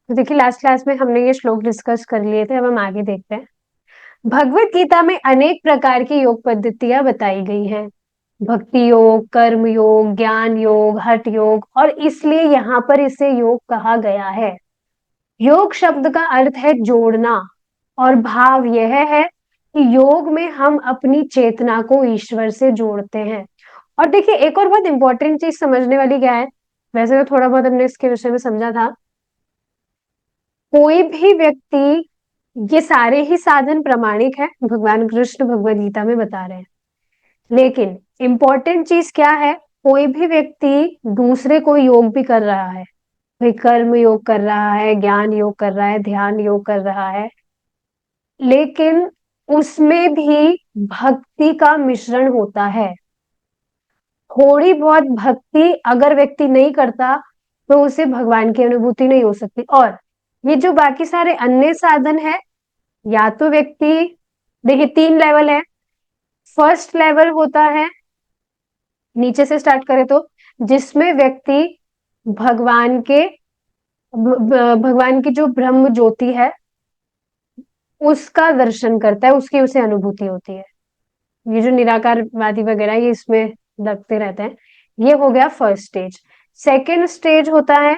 तो देखिए last class में हमने ये श्लोक डिस्कस कर लिए थे, अब हम आगे देखते हैं। भगवत गीता में अनेक प्रकार की योग पद्धतियां बताई गई हैं। भक्ति योग, कर्म योग, ज्ञान योग, हठ योग, और इसलिए यहाँ पर इसे योग कहा गया है। योग शब्द का अर्थ है जोड़ना, और भाव यह है कि योग में हम अपनी चेतना को ईश्वर से जोड़ते हैं। और देखिए एक और बहुत इंपॉर्टेंट चीज समझने वाली क्या है, वैसे तो थोड़ा बहुत हमने इसके विषय में समझा था। कोई भी व्यक्ति, ये सारे ही साधन प्रामाणिक है, भगवान कृष्ण भगवद गीता में बता रहे हैं, लेकिन इंपॉर्टेंट चीज क्या है, कोई भी व्यक्ति दूसरे को योग भी कर रहा है, भाई कर्म योग कर रहा है, ज्ञान योग कर रहा है, ध्यान योग कर रहा है, लेकिन उसमें भी भक्ति का मिश्रण होता है। थोड़ी बहुत भक्ति अगर व्यक्ति नहीं करता तो उसे भगवान की अनुभूति नहीं हो सकती। और ये जो बाकी सारे अन्य साधन है, या तो व्यक्ति, देखिए 3 लेवल है। फर्स्ट लेवल होता है, नीचे से स्टार्ट करें तो, जिसमें व्यक्ति भगवान के भगवान की जो ब्रह्म ज्योति है उसका दर्शन करता है, उसकी उसे अनुभूति होती है। ये जो निराकारवादी वगैरह ये इसमें लगते रहते हैं। ये हो गया फर्स्ट स्टेज। सेकेंड स्टेज होता है,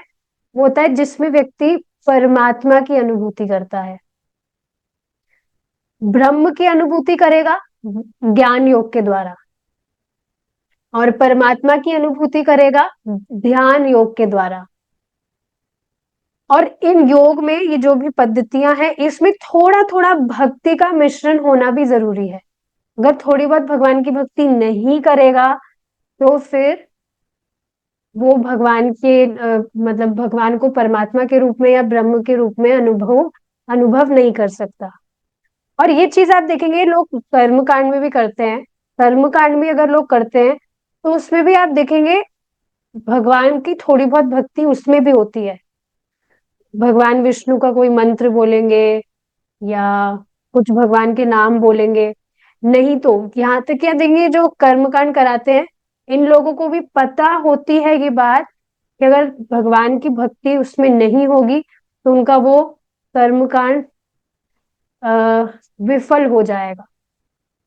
वो होता है जिसमें व्यक्ति परमात्मा की अनुभूति करता है, ब्रह्म की अनुभूति करेगा ज्ञान योग के द्वारा, और परमात्मा की अनुभूति करेगा ध्यान योग के द्वारा। और इन योग में ये जो भी पद्धतियां हैं, इसमें थोड़ा थोड़ा भक्ति का मिश्रण होना भी जरूरी है। अगर थोड़ी बहुत भगवान की भक्ति नहीं करेगा तो फिर वो भगवान के मतलब भगवान को परमात्मा के रूप में या ब्रह्म के रूप में अनुभव अनुभव नहीं कर सकता। और ये चीज आप देखेंगे लोग कर्म कांड में भी करते हैं। कर्म कांड में अगर लोग करते हैं तो उसमें भी आप देखेंगे भगवान की थोड़ी बहुत भक्ति उसमें भी होती है। भगवान विष्णु का कोई मंत्र बोलेंगे या कुछ भगवान के नाम बोलेंगे। नहीं तो यहाँ तक क्या देंगे, जो कर्मकांड कराते हैं इन लोगों को भी पता होती है ये बात कि अगर भगवान की भक्ति उसमें नहीं होगी तो उनका वो कर्मकांड विफल हो जाएगा,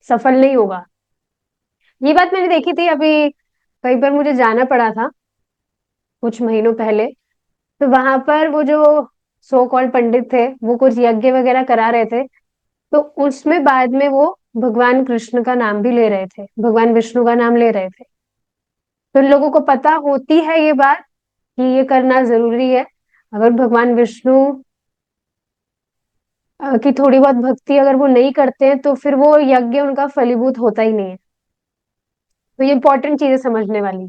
सफल नहीं होगा। ये बात मैंने देखी थी अभी, कई बार मुझे जाना पड़ा था कुछ महीनों पहले। तो वहां पर वो जो सो कॉल्ड पंडित थे वो कुछ यज्ञ वगैरह करा रहे थे, तो उसमें बाद में वो भगवान कृष्ण का नाम भी ले रहे थे, भगवान विष्णु का नाम ले रहे थे। तो इन लोगों को पता होती है ये बात कि ये करना जरूरी है। अगर भगवान विष्णु की थोड़ी बहुत भक्ति अगर वो नहीं करते हैं तो फिर वो यज्ञ उनका फलीभूत होता ही नहीं है। तो ये इंपॉर्टेंट चीजें समझने वाली।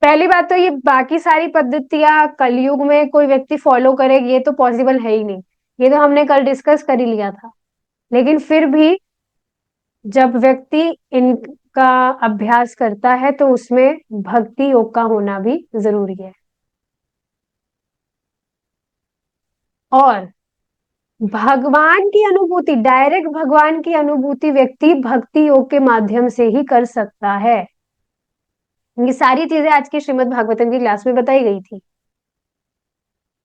पहली बात तो ये बाकी सारी पद्धतियां कलयुग में कोई व्यक्ति फॉलो करे ये तो पॉसिबल है ही नहीं, ये तो हमने कल डिस्कस कर ही लिया था। लेकिन फिर भी जब व्यक्ति इनका अभ्यास करता है तो उसमें भक्ति योग का होना भी जरूरी है। और भगवान की अनुभूति, डायरेक्ट भगवान की अनुभूति व्यक्ति भक्ति योग के माध्यम से ही कर सकता है। ये सारी चीजें आज की श्रीमद् भागवतम की क्लास में बताई गई थी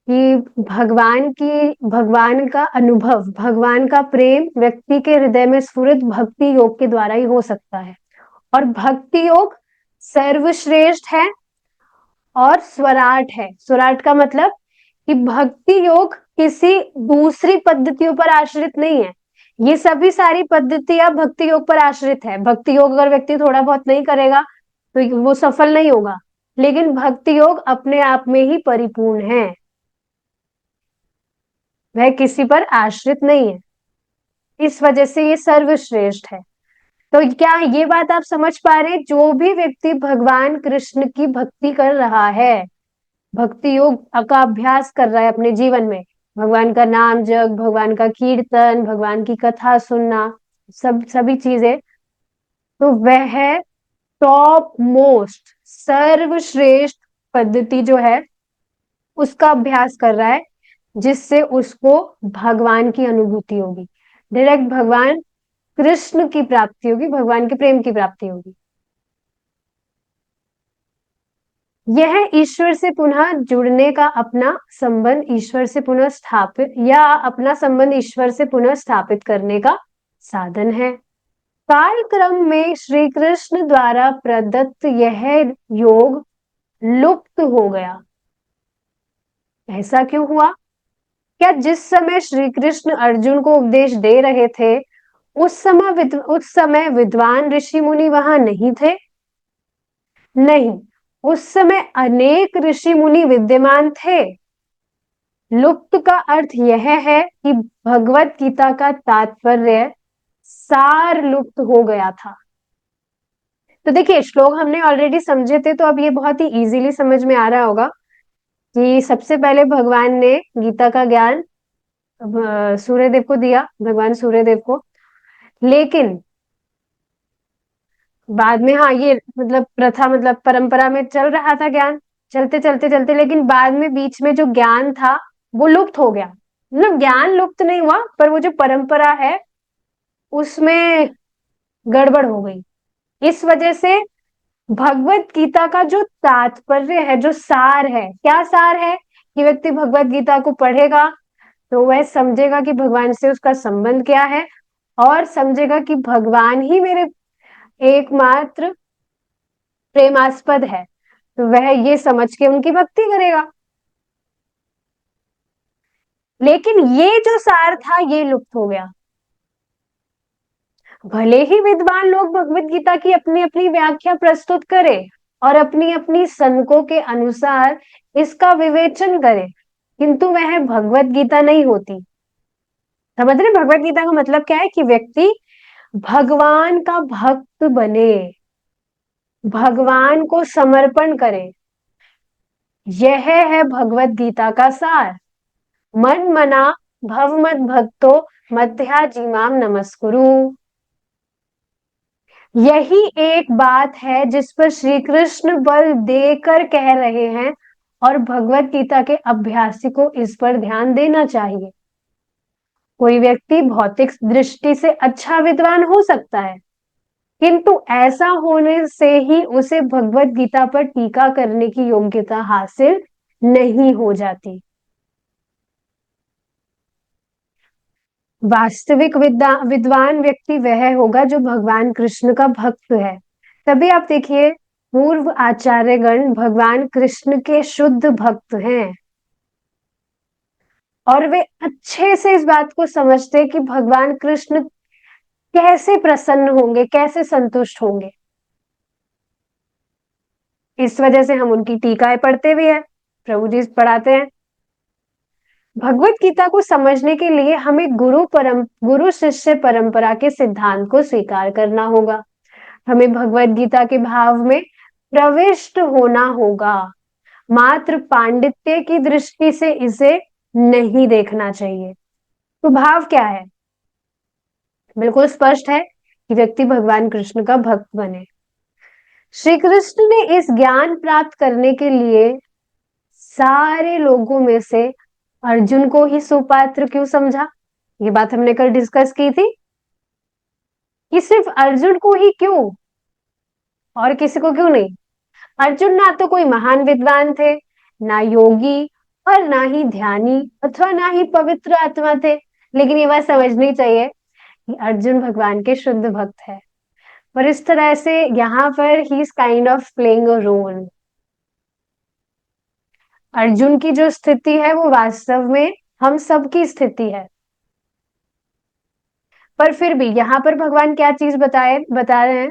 कि भगवान का अनुभव, भगवान का प्रेम व्यक्ति के हृदय में स्फुरित भक्ति योग के द्वारा ही हो सकता है। और भक्ति योग सर्वश्रेष्ठ है और स्वराट है। स्वराट का मतलब कि भक्ति योग किसी दूसरी पद्धतियों पर आश्रित नहीं है। ये सभी सारी पद्धतियां भक्ति योग पर आश्रित है। भक्ति योग अगर व्यक्ति थोड़ा बहुत नहीं करेगा तो वो सफल नहीं होगा, लेकिन भक्ति योग अपने आप में ही परिपूर्ण है, वह किसी पर आश्रित नहीं है, इस वजह से ये सर्वश्रेष्ठ है। तो क्या ये बात आप समझ पा रहे हैं, जो भी व्यक्ति भगवान कृष्ण की भक्ति कर रहा है, भक्ति योग का अभ्यास कर रहा है अपने जीवन में, भगवान का नाम जप, भगवान का कीर्तन, भगवान की कथा सुनना, सभी चीजें, तो वह टॉप मोस्ट सर्वश्रेष्ठ पद्धति जो है उसका अभ्यास कर रहा है, जिससे उसको भगवान की अनुभूति होगी, डायरेक्ट भगवान कृष्ण की प्राप्ति होगी, भगवान के प्रेम की प्राप्ति होगी। यह ईश्वर से पुनः जुड़ने का अपना संबंध ईश्वर से पुनः स्थापित या अपना संबंध ईश्वर से पुनः स्थापित करने का साधन है। कालक्रम में श्री कृष्ण द्वारा प्रदत्त यह योग लुप्त हो गया। ऐसा क्यों हुआ? क्या जिस समय श्री कृष्ण अर्जुन को उपदेश दे रहे थे उस समय विद्वान ऋषि मुनि वहां नहीं थे? नहीं, उस समय अनेक ऋषि मुनि विद्यमान थे। लुप्त का अर्थ यह है कि भगवत गीता का तात्पर्य सार लुप्त हो गया था। तो देखिए, श्लोक हमने ऑलरेडी समझे थे, तो अब ये बहुत ही इजीली समझ में आ रहा होगा कि सबसे पहले भगवान ने गीता का ज्ञान सूर्यदेव को दिया, भगवान सूर्यदेव को। लेकिन बाद में, हाँ, ये मतलब प्रथा, मतलब परंपरा में चल रहा था ज्ञान, चलते चलते चलते, लेकिन बाद में बीच में जो ज्ञान था वो लुप्त हो गया। मतलब ज्ञान लुप्त नहीं हुआ, पर वो जो परंपरा है उसमें गड़बड़ हो गई। इस वजह से भगवत गीता का जो तात्पर्य है, जो सार है, क्या सार है कि व्यक्ति भगवत गीता को पढ़ेगा तो वह समझेगा कि भगवान से उसका संबंध क्या है, और समझेगा कि भगवान ही मेरे एकमात्र प्रेमास्पद है, तो वह ये समझ के उनकी भक्ति करेगा। लेकिन ये जो सार था ये लुप्त हो गया। भले ही विद्वान लोग भगवत गीता की अपनी अपनी व्याख्या प्रस्तुत करें और अपनी अपनी सनकों के अनुसार इसका विवेचन करें, किंतु वह भगवत गीता नहीं होती। समझ रहे? भगवत गीता का मतलब क्या है कि व्यक्ति भगवान का भक्त बने, भगवान को समर्पण करे। यह है भगवत गीता का सार। मन मना भव मत भक्तो मध्या जीमाम नमस्कुरु। यही एक बात है जिस पर श्री कृष्ण बल देकर कह रहे हैं, और भगवत गीता के अभ्यासी को इस पर ध्यान देना चाहिए। कोई व्यक्ति भौतिक दृष्टि से अच्छा विद्वान हो सकता है, किंतु ऐसा होने से ही उसे भगवत गीता पर टीका करने की योग्यता हासिल नहीं हो जाती। वास्तविक विद्वान व्यक्ति वह होगा जो भगवान कृष्ण का भक्त है। तभी आप देखिए, पूर्व आचार्यगण भगवान कृष्ण के शुद्ध भक्त हैं, और वे अच्छे से इस बात को समझते कि भगवान कृष्ण कैसे प्रसन्न होंगे, कैसे संतुष्ट होंगे। इस वजह से हम उनकी टीकाएं पढ़ते भी हैं, प्रभु जी पढ़ाते हैं। भगवत गीता को समझने के लिए हमें गुरु शिष्य परंपरा के सिद्धांत को स्वीकार करना होगा। हमें भगवत गीता के भाव में प्रविष्ट होना होगा। मात्र पांडित्य की दृष्टि से इसे नहीं देखना चाहिए। तो भाव क्या है? बिल्कुल स्पष्ट है कि व्यक्ति भगवान कृष्ण का भक्त बने। श्री कृष्ण ने इस ज्ञान प्राप्त करने के लिए सारे लोगों में से अर्जुन को ही सुपात्र क्यों समझा? ये बात हमने कल डिस्कस की थी कि सिर्फ अर्जुन को ही क्यों, और किसी को क्यों नहीं? अर्जुन ना तो कोई महान विद्वान थे, ना योगी, और ना ही ध्यानी, अथवा ना ही पवित्र आत्मा थे। लेकिन ये बात समझनी चाहिए कि अर्जुन भगवान के शुद्ध भक्त है, पर इस तरह से यहाँ पर ही is kind of playing a role. Arjun की जो स्थिति है वो वास्तव में हम सबकी स्थिति है। पर फिर भी यहाँ पर भगवान क्या चीज बता रहे हैं,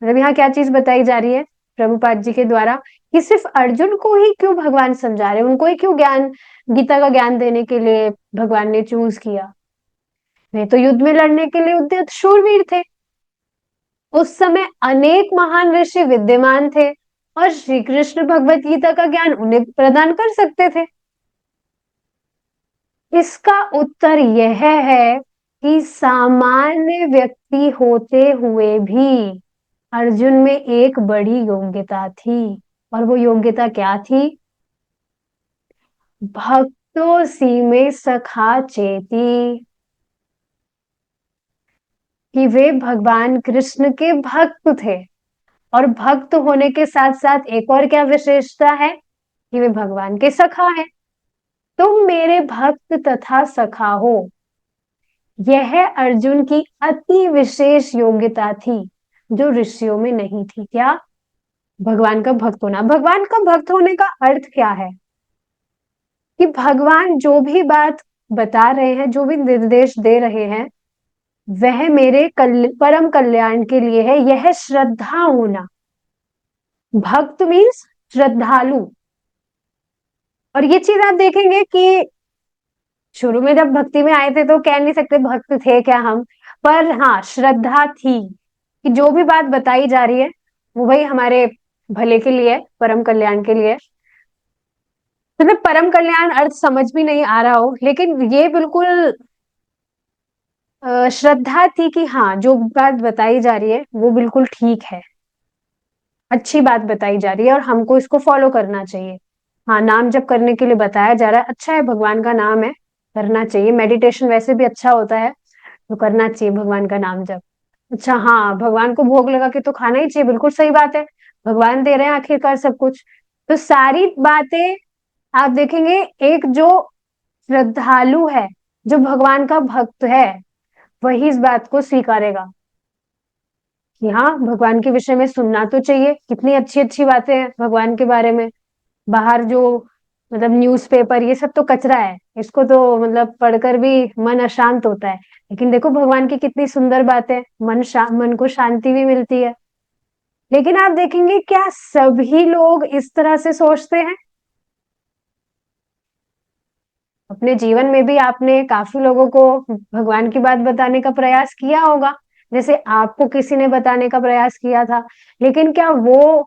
मतलब यहाँ क्या चीज बताई जा रही है प्रभुपाद जी के द्वारा, कि सिर्फ अर्जुन को ही क्यों भगवान समझा रहे हैं, उनको ही क्यों ज्ञान, गीता का ज्ञान देने के लिए भगवान ने चूज किया। वे तो युद्ध में लड़ने के लिए उद्यत शूरवीर थे। उस समय अनेक महान ऋषि विद्यमान थे, और श्री कृष्ण भगवत गीता का ज्ञान उन्हें प्रदान कर सकते थे। इसका उत्तर यह है कि सामान्य व्यक्ति होते हुए भी अर्जुन में एक बड़ी योग्यता थी, और वो योग्यता क्या थी? भक्तों सी में सखा चेती, कि वे भगवान कृष्ण के भक्त थे। और भक्त होने के साथ साथ एक और क्या विशेषता है कि वे भगवान के सखा हैं। तुम मेरे भक्त तथा सखा हो, यह अर्जुन की अति विशेष योग्यता थी जो ऋषियों में नहीं थी। क्या? भगवान का भक्त होना। भगवान का भक्त होने का अर्थ क्या है कि भगवान जो भी बात बता रहे हैं, जो भी निर्देश दे रहे हैं, वह मेरे परम कल्याण के लिए है। यह श्रद्धा होना। भक्त मीन्स श्रद्धालु। और ये चीज आप देखेंगे कि शुरू में जब भक्ति में आए थे तो कह नहीं सकते भक्त थे क्या हम, पर हाँ श्रद्धा थी कि जो भी बात बताई जा रही है वो भाई हमारे भले के लिए, परम कल्याण के लिए। मतलब परम कल्याण अर्थ समझ भी नहीं आ रहा हो, लेकिन ये बिल्कुल श्रद्धा थी कि हाँ जो बात बताई जा रही है वो बिल्कुल ठीक है, अच्छी बात बताई जा रही है और हमको इसको फॉलो करना चाहिए। हाँ, नाम जप करने के लिए बताया जा रहा है, अच्छा है, भगवान का नाम है, करना चाहिए। मेडिटेशन वैसे भी अच्छा होता है, तो करना चाहिए भगवान का नाम जप। अच्छा हाँ, भगवान को भोग लगा के तो खाना ही चाहिए, बिल्कुल सही बात है। भगवान दे रहे हैं आखिरकार सब कुछ। तो सारी बातें आप देखेंगे, एक जो श्रद्धालु है, जो भगवान का भक्त है, वही इस बात को स्वीकारेगा कि हाँ भगवान के विषय में सुनना तो चाहिए। कितनी अच्छी अच्छी बातें हैं भगवान के बारे में। बाहर जो मतलब न्यूज़पेपर ये सब तो कचरा है, इसको तो मतलब पढ़कर भी मन अशांत होता है। लेकिन देखो भगवान की कितनी सुंदर बातें, मन को शांति भी मिलती है। लेकिन आप देखेंगे क्या सभी लोग इस तरह से सोचते हैं? अपने जीवन में भी आपने काफी लोगों को भगवान की बात बताने का प्रयास किया होगा, जैसे आपको किसी ने बताने का प्रयास किया था, लेकिन क्या वो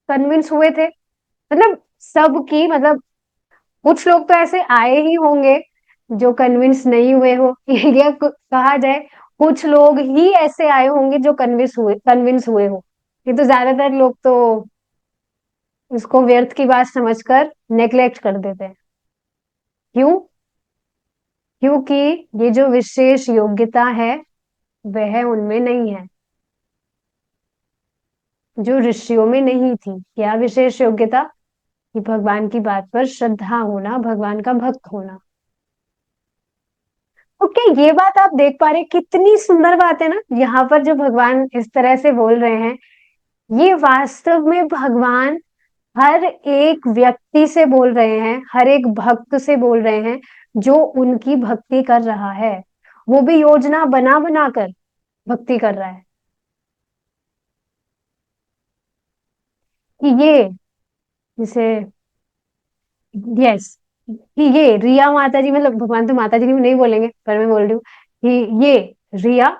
कन्विंस हुए थे? मतलब सबकी मतलब कुछ लोग तो ऐसे आए ही होंगे जो कन्विंस नहीं हुए हो या कहा जाए कुछ लोग ही ऐसे आए होंगे जो कन्विंस हुए हो। ये तो ज्यादातर लोग तो इसको व्यर्थ की बात समझकर नेग्लेक्ट कर देते हैं। क्यों? क्योंकि ये जो विशेष योग्यता है वह उनमें नहीं है, जो ऋषियों में नहीं थी। क्या विशेष योग्यता? कि भगवान की बात पर श्रद्धा होना, भगवान का भक्त होना। ओके, ये बात आप देख पा रहे हैं, कितनी सुंदर बात है ना। यहाँ पर जो भगवान इस तरह से बोल रहे हैं, ये वास्तव में भगवान हर एक व्यक्ति से बोल रहे हैं, हर एक भक्त से बोल रहे हैं जो उनकी भक्ति कर रहा है। वो भी योजना बना बना कर भक्ति कर रहा है कि ये जैसे, यस, कि ये रिया माता जी, मतलब भगवान तो माता जी नहीं बोलेंगे पर मैं बोल रही हूँ कि ये रिया,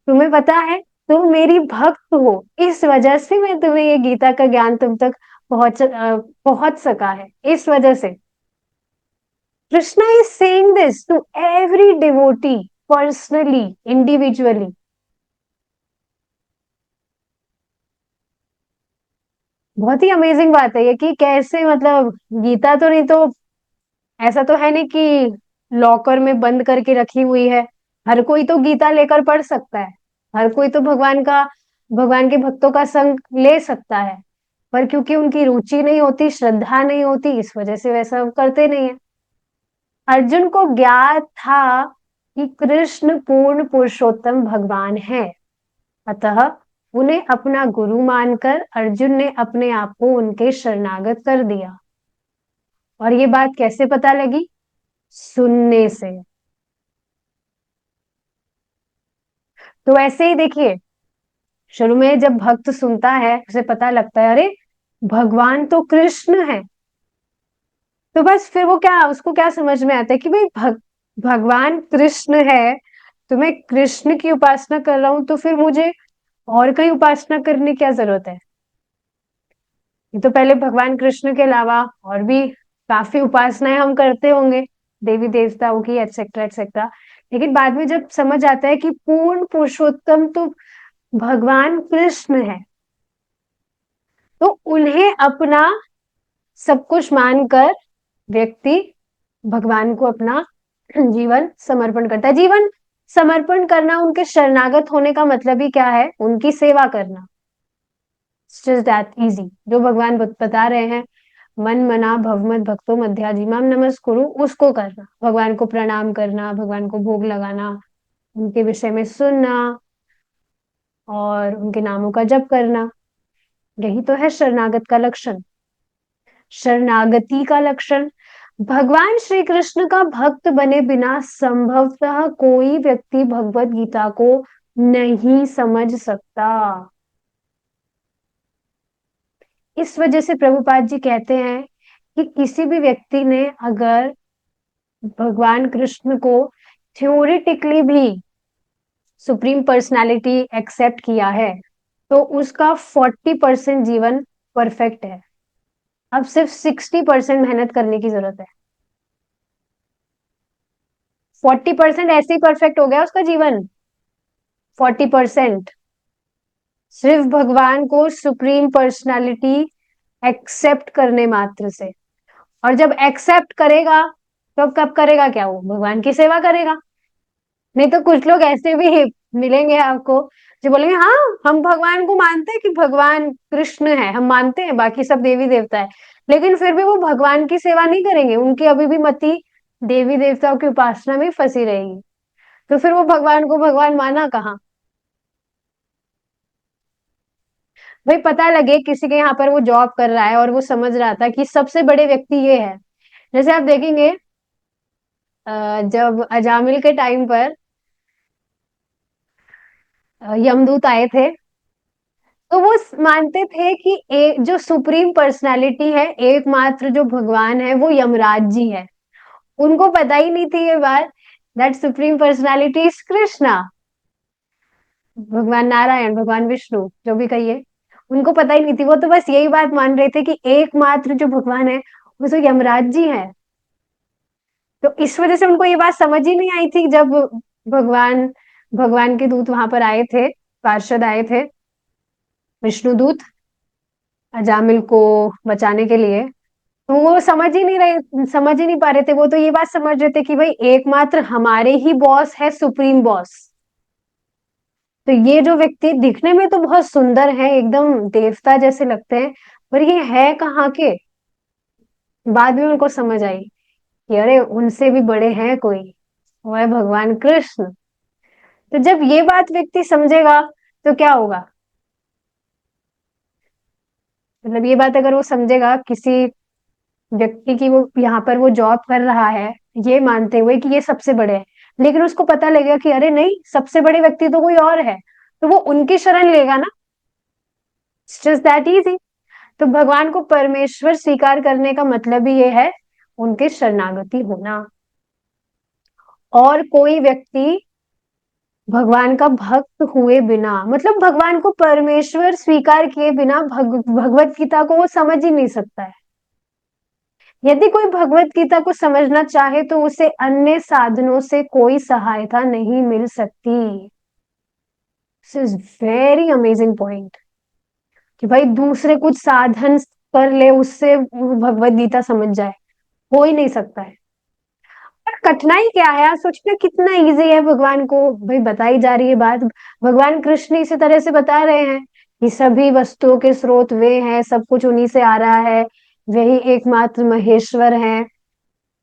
तुम्हें पता है तुम मेरी भक्त हो, इस वजह से मैं तुम्हें ये गीता का ज्ञान तुम तक पहुंच सका है, इस वजह से। Krishna is saying this to every devotee, personally, individually. बहुत ही अमेजिंग बात है ये कि कैसे मतलब गीता तो नहीं तो, ऐसा तो है नहीं कि लॉकर में बंद करके रखी हुई है। हर कोई तो गीता लेकर पढ़ सकता है, हर कोई तो भगवान के भक्तों का संग ले सकता है, पर क्योंकि उनकी रुचि नहीं होती, श्रद्धा नहीं होती, इस वजह से वैसा करते नहीं है। अर्जुन को ज्ञात था कि कृष्ण पूर्ण पुरुषोत्तम भगवान है, अतः उन्हें अपना गुरु मानकर अर्जुन ने अपने आप को उनके शरणागत कर दिया। और ये बात कैसे पता लगी? सुनने से। तो ऐसे ही देखिए, शुरू में जब भक्त सुनता है उसे पता लगता है अरे भगवान तो कृष्ण है, तो बस फिर वो क्या, उसको क्या समझ में आता है कि भाई भगवान कृष्ण है, तो मैं कृष्ण की उपासना कर रहा हूं, तो फिर मुझे और कहीं उपासना करने की क्या जरूरत है? ये तो पहले भगवान कृष्ण के अलावा और भी काफी उपासनाएं हम करते होंगे, देवी देवताओं की, एटसेट्रा एटसेट्रा। लेकिन बाद में जब समझ आता है कि पूर्ण पुरुषोत्तम तो भगवान कृष्ण है, तो उन्हें अपना सब कुछ मानकर व्यक्ति भगवान को अपना जीवन समर्पण करता है। जीवन समर्पण करना, उनके शरणागत होने का मतलब ही क्या है? उनकी सेवा करना। जस्ट दैट इजी, जो भगवान बता रहे हैं, मन मना भवमत भक्तो मध्याजीमाम नमस्कुरु, उसको करना, भगवान को प्रणाम करना, भगवान को भोग लगाना, उनके विषय में सुनना और उनके नामों का जप करना, यही तो है शरणागत का लक्षण, शरणागति का लक्षण। भगवान श्री कृष्ण का भक्त बने बिना संभवतः कोई व्यक्ति भगवत गीता को नहीं समझ सकता। इस वजह से प्रभुपाद जी कहते हैं कि किसी भी व्यक्ति ने अगर भगवान कृष्ण को थ्योरेटिकली भी सुप्रीम पर्सनालिटी एक्सेप्ट किया है तो उसका 40% जीवन परफेक्ट है। अब सिर्फ 60% मेहनत करने की जरूरत है। 40% ऐसे ही परफेक्ट हो गया उसका जीवन। 40% सिर्फ भगवान को सुप्रीम पर्सनालिटी एक्सेप्ट करने मात्र से। और जब एक्सेप्ट करेगा तो अब कब करेगा क्या, वो भगवान की सेवा करेगा। नहीं तो कुछ लोग ऐसे भी मिलेंगे आपको जो बोलेंगे हाँ हम भगवान को मानते हैं कि भगवान कृष्ण है, हम मानते हैं बाकी सब देवी देवता है, लेकिन फिर भी वो भगवान की सेवा नहीं करेंगे, उनकी अभी भी मति देवी देवताओं की उपासना में फंसी रहेगी। तो फिर वो भगवान को भगवान माना कहाँ। भाई पता लगे किसी के यहाँ पर वो जॉब कर रहा है और वो समझ रहा था कि सबसे बड़े व्यक्ति ये है। जैसे आप देखेंगे जब अजामिल के टाइम पर यमदूत आए थे तो वो मानते थे कि एक जो सुप्रीम पर्सनालिटी है, एकमात्र जो भगवान है वो यमराज जी है। उनको पता ही नहीं थी ये बात that supreme personality is Krishna, भगवान नारायण, भगवान विष्णु, जो भी कहिए। उनको पता ही नहीं थी, वो तो बस यही बात मान रहे थे कि एकमात्र जो भगवान है वो तो यमराज जी है। तो इस वजह से उनको ये बात समझ ही नहीं आई थी जब भगवान भगवान के दूत वहां पर आए थे, पार्षद आए थे, विष्णु दूत, अजामिल को बचाने के लिए। तो वो समझ ही नहीं पा रहे थे, वो तो ये बात समझ रहे थे कि भाई एकमात्र हमारे ही बॉस है, सुप्रीम बॉस। तो ये जो व्यक्ति दिखने में तो बहुत सुंदर है, एकदम देवता जैसे लगते हैं, पर ये है कहाँ के। बाद में उनको समझ आई कि अरे उनसे भी बड़े हैं कोई, वो है भगवान कृष्ण। तो जब ये बात व्यक्ति समझेगा तो क्या होगा, मतलब ये बात अगर वो समझेगा किसी व्यक्ति की, वो यहाँ पर वो जॉब कर रहा है ये मानते हुए कि ये सबसे बड़े हैं, लेकिन उसको पता लगेगा कि अरे नहीं सबसे बड़े व्यक्ति तो कोई और है, तो वो उनकी शरण लेगा ना। Just that easy. तो भगवान को परमेश्वर स्वीकार करने का मतलब ही ये है उनके शरणागति होना। और कोई व्यक्ति भगवान का भक्त हुए बिना, मतलब भगवान को परमेश्वर स्वीकार किए बिना भगवत गीता को वो समझ ही नहीं सकता है। यदि कोई भगवत गीता को समझना चाहे तो उसे अन्य साधनों से कोई सहायता नहीं मिल सकती। This is very amazing point कि भाई दूसरे कुछ साधन कर ले उससे वो भगवत गीता समझ जाए, हो ही नहीं सकता है। पर कठिनाई क्या है, आप सोचना कितना इजी है भगवान को भाई बताई जा रही है बात। भगवान कृष्ण इसी तरह से बता रहे हैं कि सभी वस्तुओं के स्रोत वे हैं, सब कुछ उन्हीं से आ रहा है, वही एकमात्र महेश्वर हैं।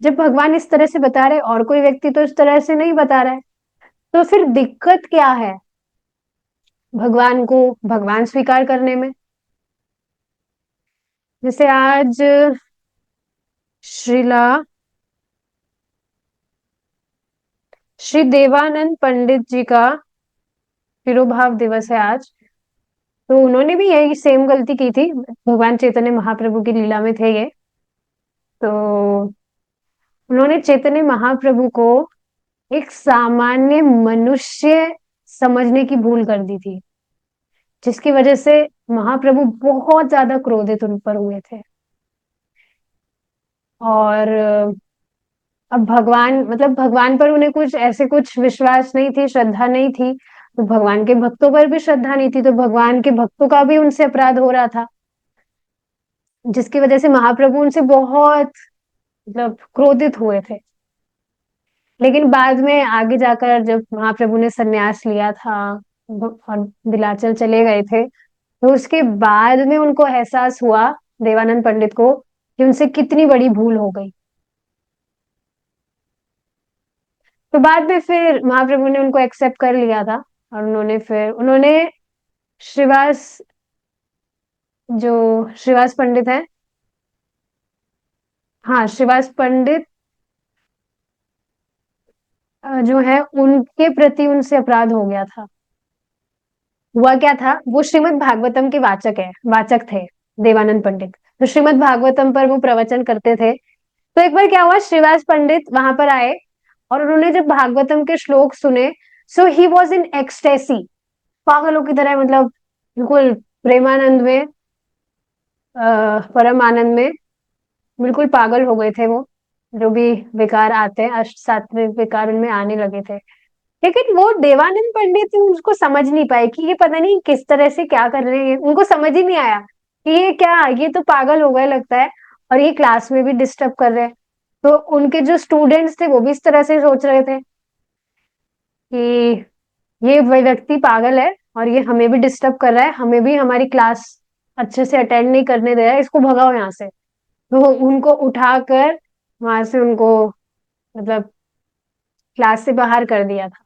जब भगवान इस तरह से बता रहे और कोई व्यक्ति तो इस तरह से नहीं बता रहा है, तो फिर दिक्कत क्या है भगवान को भगवान स्वीकार करने में। जैसे आज श्रीला श्री देवानंद पंडित जी का तिरुभाव दिवस है आज। तो उन्होंने भी यही सेम गलती की थी, भगवान चैतन्य महाप्रभु की लीला में थे ये। तो उन्होंने चैतन्य महाप्रभु को एक सामान्य मनुष्य समझने की भूल कर दी थी, जिसकी वजह से महाप्रभु बहुत ज्यादा क्रोधित उन पर हुए थे। और अब भगवान, मतलब भगवान पर उन्हें कुछ ऐसे कुछ विश्वास नहीं थी, श्रद्धा नहीं थी, तो भगवान के भक्तों पर भी श्रद्धा नहीं थी, तो भगवान के भक्तों का भी उनसे अपराध हो रहा था, जिसकी वजह से महाप्रभु उनसे बहुत मतलब क्रोधित हुए थे। लेकिन बाद में आगे जाकर जब महाप्रभु ने संन्यास लिया था और बिलाचल चले गए थे, तो उसके बाद में उनको एहसास हुआ, देवानंद पंडित को, कि उनसे कितनी बड़ी भूल हो गई। तो बाद में फिर महाप्रभु ने उनको एक्सेप्ट कर लिया था, और उन्होंने श्रीवास, जो श्रीवास पंडित है, हाँ श्रीवास पंडित जो है उनके प्रति उनसे अपराध हो गया था। हुआ क्या था, वो श्रीमद् भागवतम के वाचक थे, देवानंद पंडित। तो श्रीमद् भागवतम पर वो प्रवचन करते थे। तो एक बार क्या हुआ, श्रीवास पंडित वहां पर आए, और उन्होंने जब भागवतम के श्लोक सुने, सो ही वॉज इन एक्सटेसी, पागलों की तरह, मतलब बिल्कुल प्रेमानंद में, परम आनंद में, बिल्कुल पागल हो गए थे वो। जो भी विकार आते हैं, अष्ट सात्विक विकार उनमें आने लगे थे। लेकिन वो देवानंद पंडित उसको समझ नहीं पाए कि ये पता नहीं किस तरह से क्या कर रहे हैं, उनको समझ ही नहीं आया कि ये तो पागल हो गए लगता है, और ये क्लास में भी डिस्टर्ब कर रहे हैं। तो उनके जो स्टूडेंट्स थे वो भी इस तरह से सोच रहे थे कि ये व्यक्ति पागल है, और ये हमें भी डिस्टर्ब कर रहा है, हमें भी हमारी क्लास अच्छे से अटेंड नहीं करने दे रहा है, इसको भगाओ यहाँ से। तो उनको उठाकर वहां से उनको, मतलब क्लास से बाहर कर दिया था।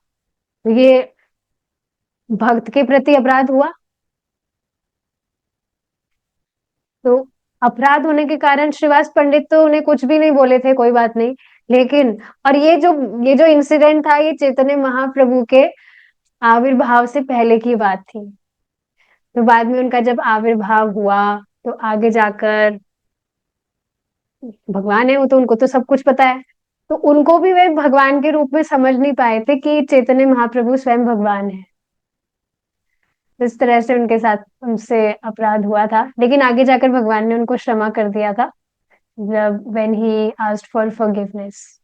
तो ये भक्त के प्रति अपराध हुआ। तो अपराध होने के कारण श्रीवास पंडित तो उन्हें कुछ भी नहीं बोले थे, कोई बात नहीं। लेकिन, और ये जो इंसिडेंट था, ये चैतन्य महाप्रभु के आविर्भाव से पहले की बात थी। तो बाद में उनका जब आविर्भाव हुआ, तो आगे जाकर भगवान है वो, तो उनको तो सब कुछ पता है। तो उनको भी वे भगवान के रूप में समझ नहीं पाए थे कि चैतन्य महाप्रभु स्वयं भगवान है। इस तरह से उनके साथ उनसे अपराध हुआ था, लेकिन आगे जाकर भगवान ने उनको क्षमा कर दिया था, जब when he asked for forgiveness।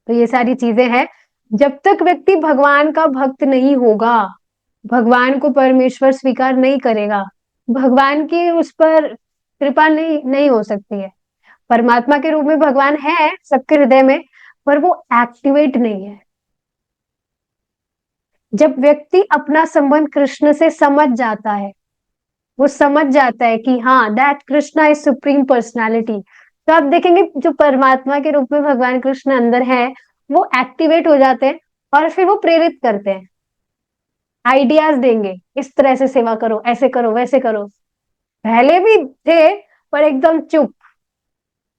तो ये सारी चीजें हैं। जब तक व्यक्ति भगवान का भक्त नहीं होगा, भगवान को परमेश्वर स्वीकार नहीं करेगा, भगवान की उस पर कृपा नहीं नहीं हो सकती है। परमात्मा के रूप में भगवान है सबके हृदय में, पर वो एक्टिवेट नहीं है। जब व्यक्ति अपना संबंध कृष्ण से समझ जाता है, वो समझ जाता है कि हाँ, that Krishna is supreme personality, तो आप देखेंगे जो परमात्मा के रूप में भगवान कृष्ण अंदर है, वो एक्टिवेट हो जाते हैं, और फिर वो प्रेरित करते हैं, आइडियाज देंगे, इस तरह से सेवा करो, ऐसे करो, वैसे करो। पहले भी थे, पर एकदम चुप,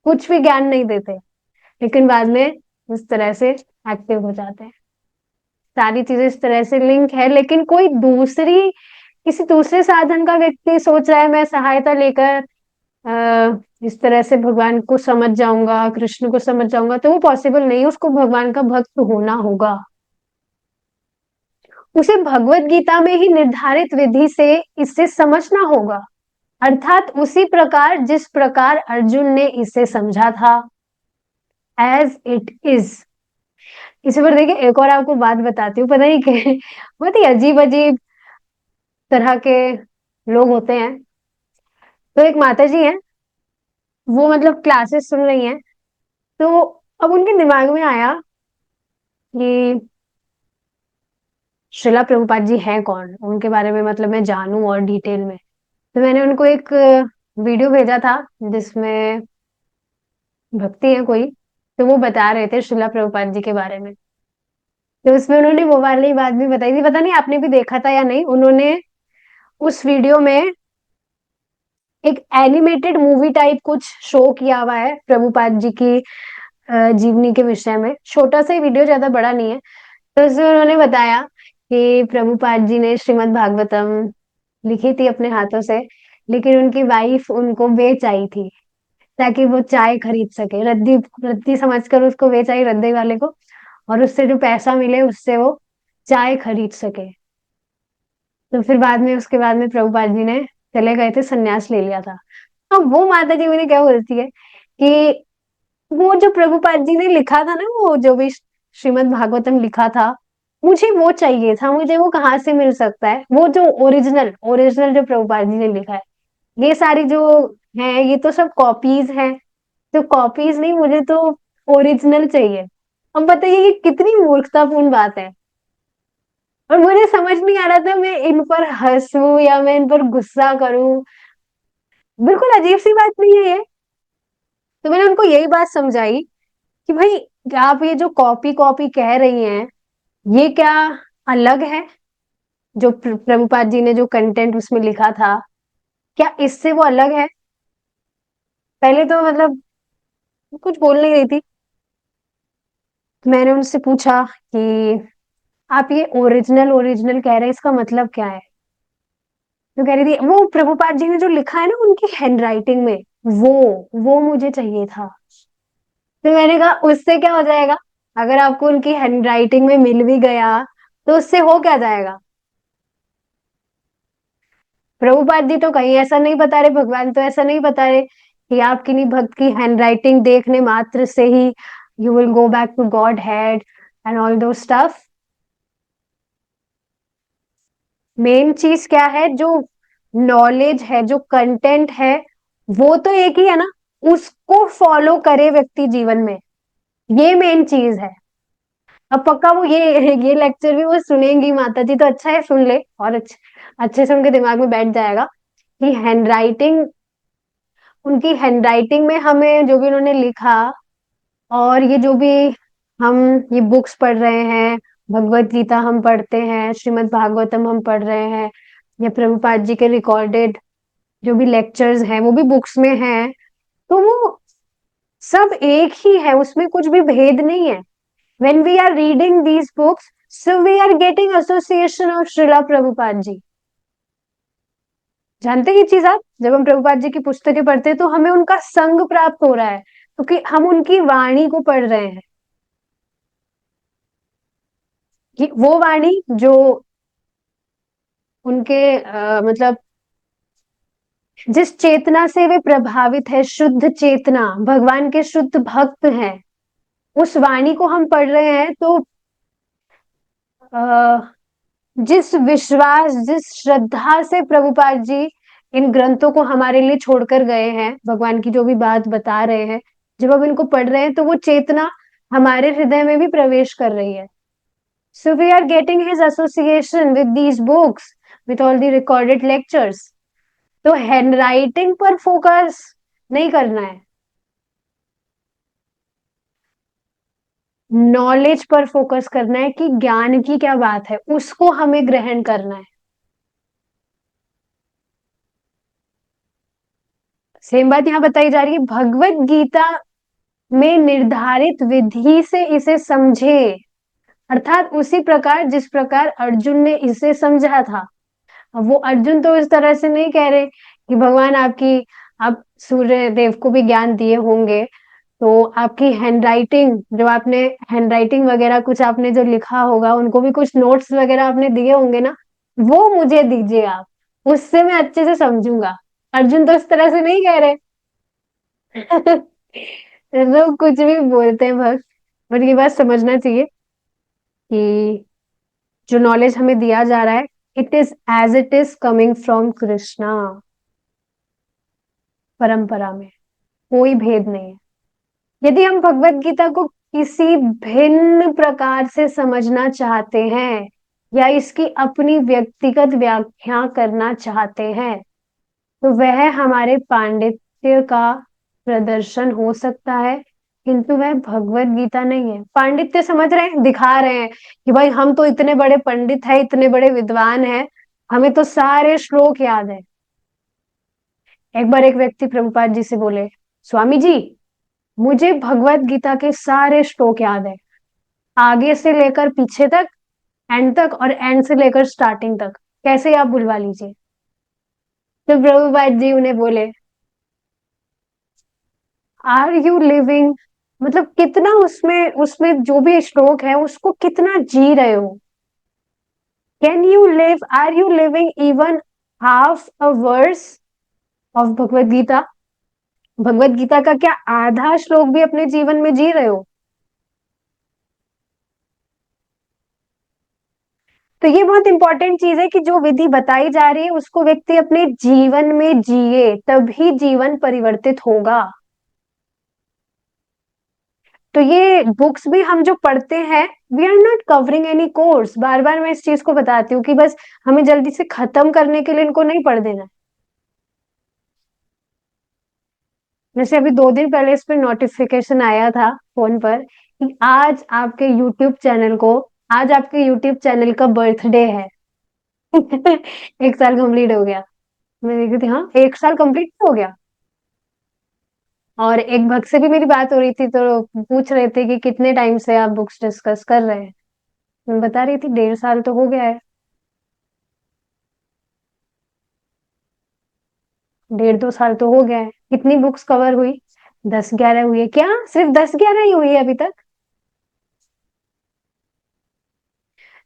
कुछ भी ज्ञान नहीं देते। लेकिन बाद में इस तरह से एक्टिव हो जाते हैं। सारी चीजें इस तरह से लिंक है। लेकिन कोई किसी दूसरे साधन का व्यक्ति सोच रहा है, मैं सहायता लेकर इस तरह से भगवान को समझ जाऊंगा, कृष्ण को समझ जाऊंगा, तो वो पॉसिबल नहीं है। उसको भगवान का भक्त होना होगा, उसे भगवत गीता में ही निर्धारित विधि से इसे समझना होगा, अर्थात उसी प्रकार जिस प्रकार अर्जुन ने इसे समझा था, एज इट इज। इसी पर देखिए, एक और आपको बात बताती हूँ, पता नहीं क्या बहुत ही अजीब अजीब तरह के लोग होते हैं। तो एक माता जी हैं, वो मतलब क्लासेस सुन रही हैं। तो अब उनके दिमाग में आया कि श्रीला प्रभुपाद जी हैं कौन, उनके बारे में मतलब मैं जानूं और डिटेल में। तो मैंने उनको एक वीडियो भेजा था, जिसमें भक्ति है कोई, तो वो बता रहे थे श्रीला प्रभुपाद जी के बारे में। तो उसमें उन्होंने वो वाली बात भी बताई थी, पता नहीं आपने भी देखा था या नहीं। उन्होंने उस वीडियो में एक एनिमेटेड मूवी टाइप कुछ शो किया हुआ है प्रभुपाद जी की जीवनी के विषय में। छोटा सा ही वीडियो, ज्यादा बड़ा नहीं है। तो उसमें उन्होंने बताया कि प्रभुपाद जी ने श्रीमद् भागवतम लिखी थी अपने हाथों से, लेकिन उनकी वाइफ उनको बेच आई थी, ताकि वो चाय खरीद सके, रद्दी रद्दी समझकर उसको बेच आई, रद्दी वाले को, और उससे जो पैसा मिले उससे वो चाय खरीद सके। तो फिर बाद में, उसके बाद में प्रभुपाद जी ने चले गए थे, सन्यास ले लिया था। अब वो माता जी मुझे क्या बोलती है कि वो जो प्रभुपाद जी ने लिखा था ना, वो जो भी श्रीमद् भागवतम लिखा था, मुझे वो चाहिए था, मुझे वो कहाँ से मिल सकता है, वो जो ओरिजिनल ओरिजिनल जो प्रभुपाद जी ने लिखा है। ये सारी जो है, ये तो सब कॉपीज हैं। तो कॉपीज नहीं, मुझे तो ओरिजिनल चाहिए। अब बताइए ये कितनी मूर्खतापूर्ण बात है। और मुझे समझ नहीं आ रहा था मैं इन पर हंसूं या मैं इन पर गुस्सा करूं। बिल्कुल अजीब सी बात नहीं है ये। तो मैंने उनको यही बात समझाई कि भाई, क्या आप ये जो कॉपी कॉपी कह रही हैं, ये क्या अलग है? जो प्रभुपाद जी ने जो कंटेंट उसमें लिखा था, क्या इससे वो अलग है? पहले तो मतलब कुछ बोल नहीं रही थी। तो मैंने उनसे पूछा कि आप ये ओरिजिनल ओरिजिनल कह रहे हैं, इसका मतलब क्या है? तो कह रही थी वो प्रभुपाद जी ने जो लिखा है ना उनकी हैंडराइटिंग में, वो वो मुझे चाहिए था। तो मैंने कहा उससे क्या हो जाएगा? अगर आपको उनकी हैंडराइटिंग में मिल भी गया तो उससे हो क्या जाएगा? प्रभुपाद जी तो कहीं ऐसा नहीं बता रहे, भगवान तो ऐसा नहीं बता रहे कि आप किन्हीं भक्त की हैंडराइटिंग देखने मात्र से ही you will go back to Godhead and all those stuff. Main चीज क्या है, जो नॉलेज है, जो कंटेंट है, वो तो एक ही है ना। उसको फॉलो करे व्यक्ति जीवन में, ये मेन चीज है। अब पक्का वो ये लेक्चर भी वो सुनेंगी माता जी, तो अच्छा है सुन ले, और अच्छे से उनके दिमाग में बैठ जाएगा कि हैंडराइटिंग, उनकी हैंडराइटिंग में हमें जो भी उन्होंने लिखा, और ये जो भी हम ये बुक्स पढ़ रहे हैं, भगवत गीता हम पढ़ते हैं, श्रीमद् भागवतम हम पढ़ रहे हैं, या प्रभुपाद जी के रिकॉर्डेड जो भी लेक्चर्स हैं वो भी बुक्स में हैं, तो वो सब एक ही है, उसमें कुछ भी भेद नहीं है। When we are reading these books, so we are getting association of Srila Prabhupada ji. जानते हैं ये चीज आप? जब हम प्रभुपाद जी की पुस्तकें पढ़ते हैं तो हमें उनका संग प्राप्त हो रहा है, क्योंकि हम उनकी वाणी को पढ़ रहे हैं, कि वो वाणी जो उनके मतलब जिस चेतना से वे प्रभावित है, शुद्ध चेतना, भगवान के शुद्ध भक्त हैं, उस वाणी को हम पढ़ रहे हैं। तो जिस विश्वास, जिस श्रद्धा से प्रभुपाद जी इन ग्रंथों को हमारे लिए छोड़कर गए हैं, भगवान की जो भी बात बता रहे हैं, जब हम इनको पढ़ रहे हैं तो वो चेतना हमारे हृदय में भी प्रवेश कर रही है। So we are getting his association with these books, with all the recorded lectures. तो हैंड राइटिंग पर फोकस नहीं करना है, नॉलेज पर फोकस करना है, कि ज्ञान की क्या बात है, उसको हमें ग्रहण करना है। सेम बात यहाँ बताई जा रही है, भगवत गीता में निर्धारित विधि से इसे समझे, अर्थात उसी प्रकार जिस प्रकार अर्जुन ने इसे समझा था। अब वो अर्जुन तो इस तरह से नहीं कह रहे कि भगवान आपकी, आप सूर्य देव को भी ज्ञान दिए होंगे, तो आपकी हैंडराइटिंग, जो आपने हैंडराइटिंग वगैरह कुछ आपने जो लिखा होगा, उनको भी कुछ नोट्स वगैरह आपने दिए होंगे ना, वो मुझे दीजिए आप, उससे मैं अच्छे से समझूंगा। अर्जुन तो इस तरह से नहीं कह रहे। लोग कुछ भी बोलते हैं भक्त, बट ये बात समझना चाहिए कि जो नॉलेज हमें दिया जा रहा है, it is as it is coming from Krishna, परंपरा में कोई भेद नहीं है। यदि हम भगवत गीता को किसी भिन्न प्रकार से समझना चाहते हैं, या इसकी अपनी व्यक्तिगत व्याख्या करना चाहते हैं, तो वह हमारे पांडित्य का प्रदर्शन हो सकता है, किंतु वह भगवत गीता नहीं है। पांडित्य समझ रहे हैं, दिखा रहे हैं कि भाई हम तो इतने बड़े पंडित हैं, इतने बड़े विद्वान हैं, हमें तो सारे श्लोक याद है। एक बार एक व्यक्ति प्रभुपाद जी से बोले, स्वामी जी, मुझे भगवत गीता के सारे श्लोक याद है, आगे से लेकर पीछे तक, एंड तक, और एंड से लेकर स्टार्टिंग तक, कैसे आप बुलवा लीजिए। तो प्रभुपाद जी उन्हें बोले, आर यू लिविंग, मतलब कितना उसमें उसमें जो भी श्लोक है उसको कितना जी रहे हो? Can you live, are you living even half a verse of Bhagavad Gita? Bhagavad Gita का क्या आधा श्लोक भी अपने जीवन में जी रहे हो? तो ये बहुत इंपॉर्टेंट चीज है कि जो विधि बताई जा रही है उसको व्यक्ति अपने जीवन में जिए, तभी जीवन परिवर्तित होगा। तो ये बुक्स भी हम जो पढ़ते हैं, we are not covering any course. बार बार मैं इस चीज को बताती हूँ कि बस हमें जल्दी से खत्म करने के लिए इनको नहीं पढ़ देना है। जैसे अभी 2 दिन पहले इस पे नोटिफिकेशन आया था फोन पर कि आज आपके यूट्यूब चैनल का बर्थडे है। 1 साल कंप्लीट हो गया। मैं देख रही थी, हाँ 1 साल कंप्लीट हो गया। और एक भक्त से भी मेरी बात हो रही थी, तो पूछ रहे थे कि कितने टाइम से आप बुक्स डिस्कस कर रहे हैं। मैं बता रही थी 1.5 साल तो हो गया है। 1.5-2 साल तो हो गया है। कितनी बुक्स कवर हुई? 10-11 हुई है क्या? सिर्फ 10-11 ही हुई है अभी तक?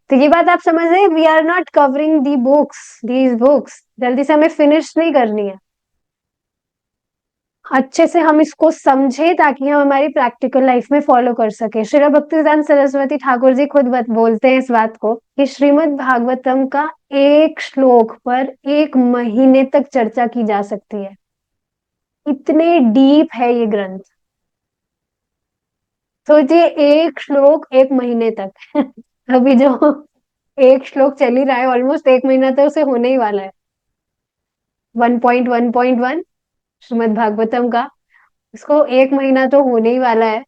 तो ये बात आप समझ रहे हैं, we are not covering the books, these books जल्दी से हमें फिनिश नहीं करनी है। अच्छे से हम इसको समझे ताकि हम हमारी प्रैक्टिकल लाइफ में फॉलो कर सके। श्रील भक्तिवेदांत सरस्वती ठाकुर जी खुद बोलते हैं इस बात को कि श्रीमद् भागवतम का एक श्लोक पर 1 महीने तक चर्चा की जा सकती है। इतने डीप है ये ग्रंथ। सोचिए, एक श्लोक 1 महीने तक। अभी जो एक श्लोक चल ही रहा है, ऑलमोस्ट 1 महीना तो उसे होने ही वाला है। 1.1.1 श्रीमद् भागवतम का, इसको 1 महीना तो होने ही वाला है,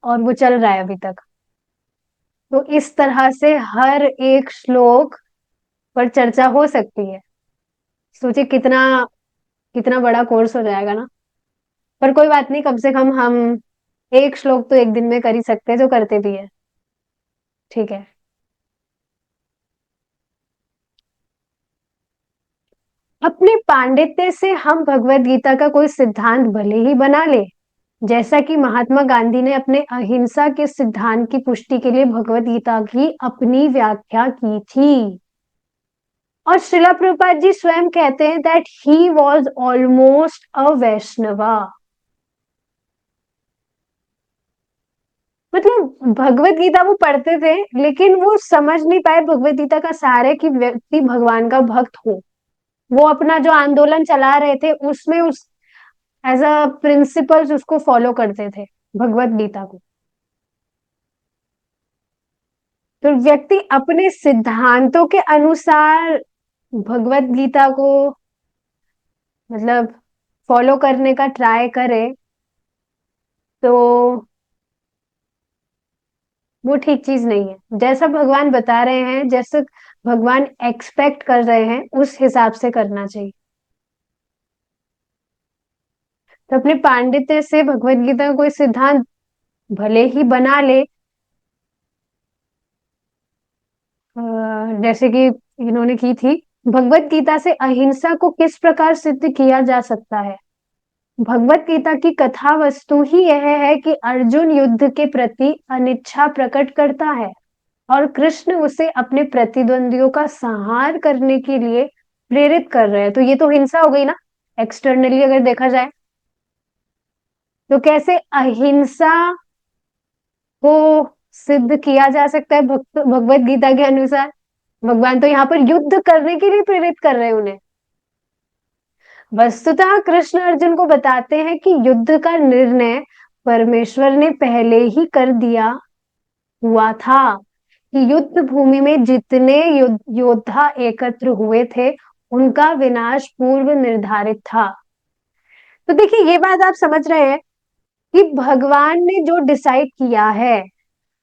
और वो चल रहा है अभी तक। तो इस तरह से हर एक श्लोक पर चर्चा हो सकती है। सोचिए कितना कितना बड़ा कोर्स हो जाएगा ना। पर कोई बात नहीं, कम से कम हम एक श्लोक तो एक दिन में कर ही सकते हैं, जो करते भी है। ठीक है। अपने पांडित्य से हम भगवत गीता का कोई सिद्धांत भले ही बना ले, जैसा कि महात्मा गांधी ने अपने अहिंसा के सिद्धांत की पुष्टि के लिए भगवत गीता की अपनी व्याख्या की थी। और श्रीला प्रभुपाद जी स्वयं कहते हैं दैट ही वॉज ऑलमोस्ट अ वैष्णवा। मतलब भगवत गीता वो पढ़ते थे, लेकिन वो समझ नहीं पाए भगवत गीता का सार है कि व्यक्ति भगवान का भक्त हो। वो अपना जो आंदोलन चला रहे थे उसमें उस एज अ प्रिंसिपल्स उसको फॉलो करते थे, भगवत गीता को। तो व्यक्ति अपने सिद्धांतों के अनुसार भगवत गीता को मतलब फॉलो करने का ट्राई करे, तो वो ठीक चीज नहीं है। जैसा भगवान बता रहे हैं, जैसे भगवान एक्सपेक्ट कर रहे हैं, उस हिसाब से करना चाहिए। तो अपने पांडित्य से भगवत गीता का कोई सिद्धांत भले ही बना ले, जैसे कि इन्होंने की थी। भगवत गीता से अहिंसा को किस प्रकार सिद्ध किया जा सकता है? भगवत गीता की कथा वस्तु ही यह है कि अर्जुन युद्ध के प्रति अनिच्छा प्रकट करता है, और कृष्ण उसे अपने प्रतिद्वंदियों का संहार करने के लिए प्रेरित कर रहे हैं। तो ये तो हिंसा हो गई ना, एक्सटर्नली अगर देखा जाए। तो कैसे अहिंसा को सिद्ध किया जा सकता है भगवत गीता के अनुसार? भगवान तो यहाँ पर युद्ध करने के लिए प्रेरित कर रहे हैं उन्हें। वस्तुतः कृष्ण अर्जुन को बताते हैं कि युद्ध का निर्णय परमेश्वर ने पहले ही कर दिया हुआ था, कि युद्ध भूमि में जितने योद्धा एकत्र हुए थे, उनका विनाश पूर्व निर्धारित था। तो देखिए, ये बात आप समझ रहे हैं कि भगवान ने जो डिसाइड किया है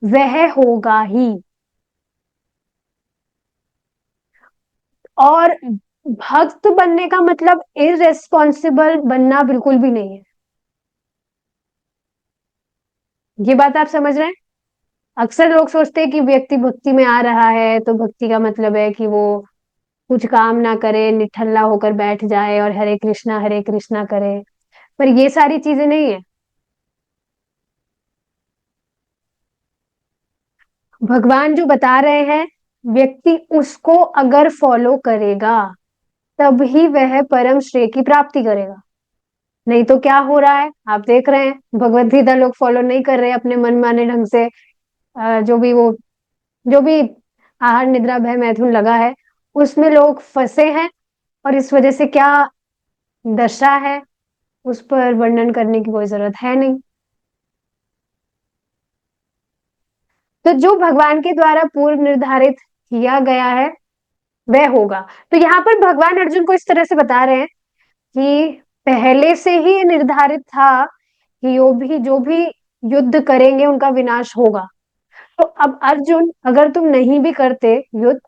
वह होगा ही। और भक्त बनने का मतलब इररेस्पॉन्सिबल बनना बिल्कुल भी नहीं है। ये बात आप समझ रहे हैं? अक्सर लोग सोचते हैं कि व्यक्ति भक्ति में आ रहा है तो भक्ति का मतलब है कि वो कुछ काम ना करे, निठल्ला होकर बैठ जाए और हरे कृष्णा करे। पर ये सारी चीजें नहीं है। भगवान जो बता रहे हैं, व्यक्ति उसको अगर फॉलो करेगा तब ही वह परम श्रेय की प्राप्ति करेगा। नहीं तो क्या हो रहा है, आप देख रहे हैं, भगवत गीता लोग फॉलो नहीं कर रहे अपने मनमाने ढंग से। जो भी आहार निद्रा भय मैथुन लगा है, उसमें लोग फंसे हैं। और इस वजह से क्या दशा है, उस पर वर्णन करने की कोई जरूरत है नहीं। तो जो भगवान के द्वारा पूर्व निर्धारित किया गया है वह होगा। तो यहाँ पर भगवान अर्जुन को इस तरह से बता रहे हैं कि पहले से ही ये निर्धारित था कि जो भी युद्ध करेंगे उनका विनाश होगा। तो अब अर्जुन, अगर तुम नहीं भी करते युद्ध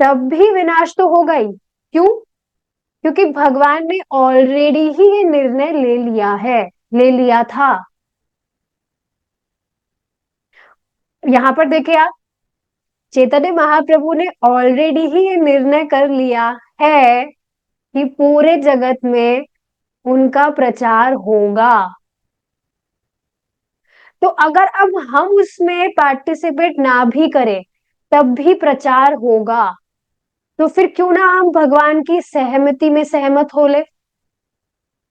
तब भी विनाश तो होगा ही। क्यों? क्योंकि भगवान ने ऑलरेडी ही ये निर्णय ले लिया है, ले लिया था। यहाँ पर देखिए आप, चैतन्य महाप्रभु ने ऑलरेडी ही ये निर्णय कर लिया है कि पूरे जगत में उनका प्रचार होगा। तो अगर अब हम उसमें पार्टिसिपेट ना भी करें तब भी प्रचार होगा, तो फिर क्यों ना हम भगवान की सहमति में सहमत हो ले